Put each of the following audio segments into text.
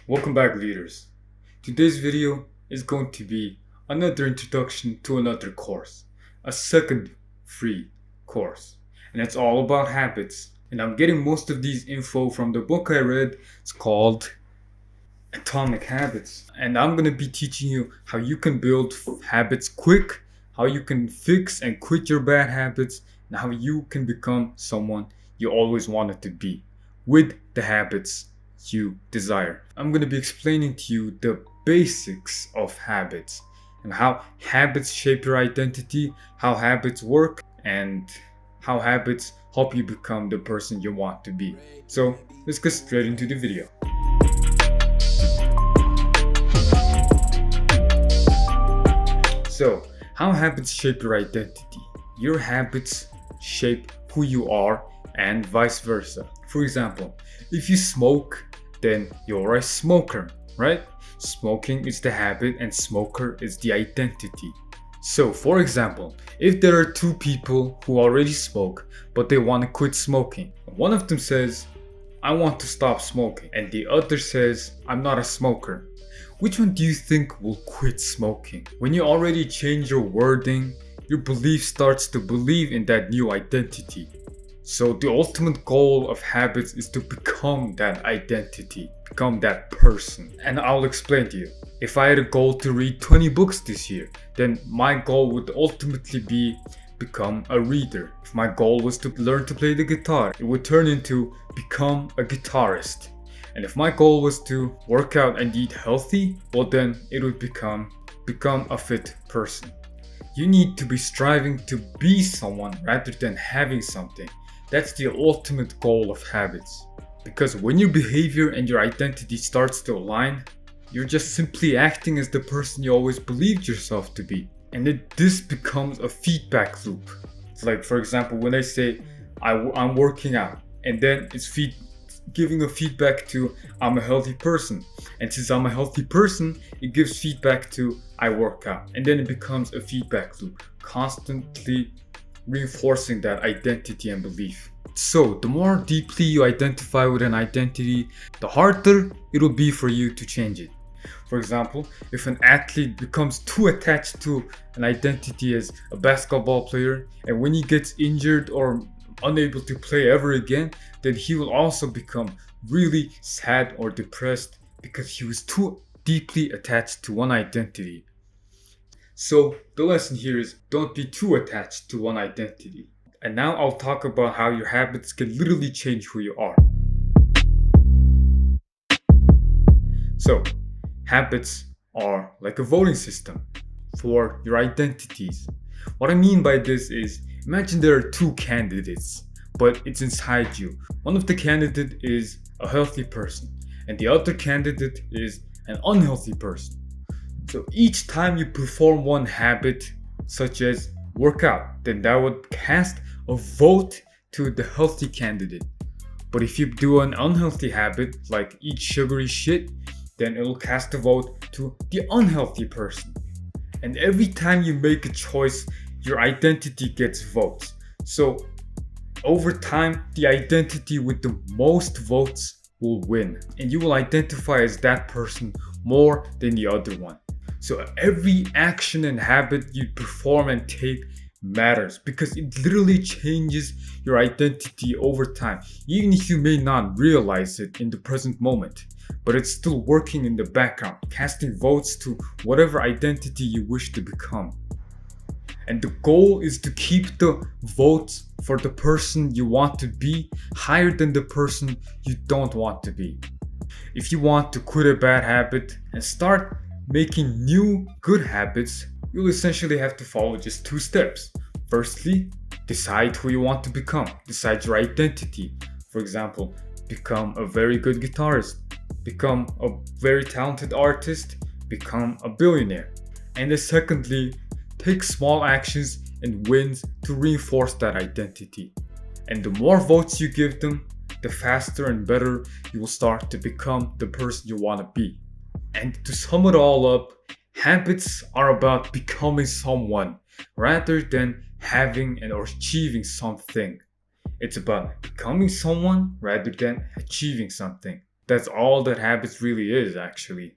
Welcome back, leaders. Today's video is going to be another introduction to another course, a second free course, and it's all about habits. And I'm getting most of these info from the book I read. It's called Atomic Habits, and I'm going to be teaching you how you can build habits quick, how you can fix and quit your bad habits, and how you can become someone you always wanted to be with the habits you desire. I'm going to be explaining to you the basics of habits and how habits shape your identity, how habits work, and how habits help you become the person you want to be. So let's get straight into the video. So, how habits shape your identity? Your habits shape who you are and vice versa. For example, if you smoke, then you're a smoker, right? Smoking is the habit and smoker is the identity. So, for example, if there are two people who already smoke but they want to quit smoking, one of them says, I want to stop smoking, and the other says, I'm not a smoker. Which one do you think will quit smoking? When you already change your wording, your belief starts to believe in that new identity. So the ultimate goal of habits is to become that identity, become that person. And I'll explain to you. If I had a goal to read 20 books this year, then my goal would ultimately be become a reader. If my goal was to learn to play the guitar, it would turn into become a guitarist. And if my goal was to work out and eat healthy, well then it would become a fit person. You need to be striving to be someone rather than having something. That's the ultimate goal of habits. Because when your behavior and your identity starts to align, you're just simply acting as the person you always believed yourself to be. And this becomes a feedback loop. It's like, for example, when I say I'm working out, and then it's giving a feedback to I'm a healthy person. And since I'm a healthy person, it gives feedback to I work out. And then it becomes a feedback loop, constantly reinforcing that identity and belief. So the more deeply you identify with an identity, the harder it'll be for you to change it. For example, if an athlete becomes too attached to an identity as a basketball player, and when he gets injured or unable to play ever again, then he will also become really sad or depressed because he was too deeply attached to one identity. So the lesson here is don't be too attached to one identity. And now I'll talk about how your habits can literally change who you are. So habits are like a voting system for your identities. What I mean by this is, imagine there are two candidates, but it's inside you. One of the candidates is a healthy person, and the other candidate is an unhealthy person. So each time you perform one habit, such as workout, then that would cast a vote to the healthy candidate. But if you do an unhealthy habit, like eat sugary shit, then it'll cast a vote to the unhealthy person. And every time you make a choice, your identity gets votes. So over time, the identity with the most votes will win, and you will identify as that person more than the other one. So every action and habit you perform and take matters because it literally changes your identity over time, even if you may not realize it in the present moment. But it's still working in the background, casting votes to whatever identity you wish to become. And the goal is to keep the votes for the person you want to be higher than the person you don't want to be. If you want to quit a bad habit and start making new good habits, you'll essentially have to follow just two steps. Firstly, decide who you want to become. Decide your identity. For example, become a very good guitarist, become a very talented artist, become a billionaire. And then secondly, take small actions and wins to reinforce that identity. And the more votes you give them, the faster and better you will start to become the person you want to be. And to sum it all up, habits are about becoming someone rather than having and or achieving something. It's about becoming someone rather than achieving something. That's all that habits really is, actually.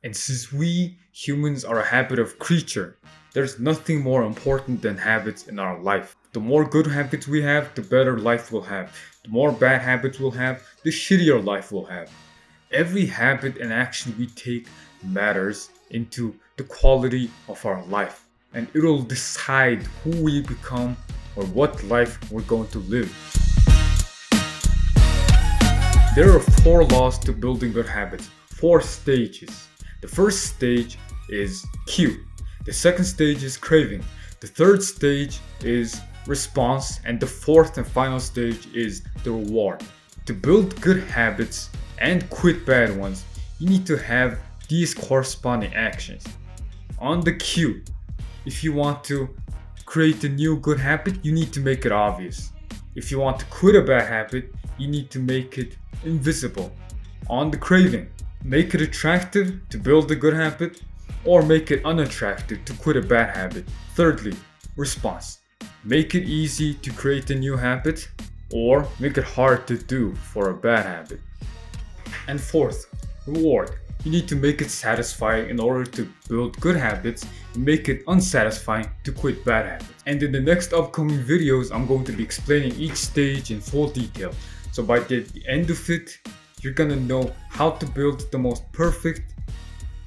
And since we humans are a habit of creature, there's nothing more important than habits in our life. The more good habits we have, the better life we'll have. The more bad habits we'll have, the shittier life we'll have. Every habit and action we take matters into the quality of our life, and it'll decide who we become or what life we're going to live. There are 4 laws to building good habits, 4 stages. The first stage is cue. The second stage is craving. The third stage is response. And the fourth and final stage is the reward. To build good habits and quit bad ones, you need to have these corresponding actions. On the cue, if you want to create a new good habit, you need to make it obvious. If you want to quit a bad habit, you need to make it invisible. On the craving, make it attractive to build a good habit, or make it unattractive to quit a bad habit. Thirdly, response. Make it easy to create a new habit, or make it hard to do for a bad habit. And fourth, reward. You need to make it satisfying in order to build good habits, and make it unsatisfying to quit bad habits. And in the next upcoming videos, I'm going to be explaining each stage in full detail. So by the end of it, you're gonna know how to build the most perfect,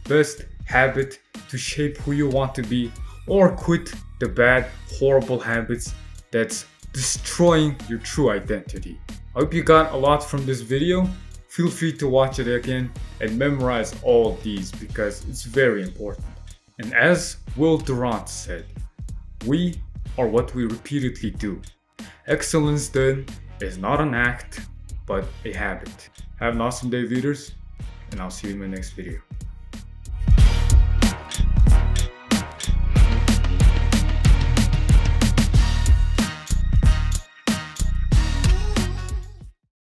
best habit to shape who you want to be, or quit the bad, horrible habits that's destroying your true identity. I hope you got a lot from this video. Feel free to watch it again and memorize all these because it's very important. And as Will Durant said, we are what we repeatedly do. Excellence then is not an act, but a habit. Have an awesome day, leaders, and I'll see you in my next video.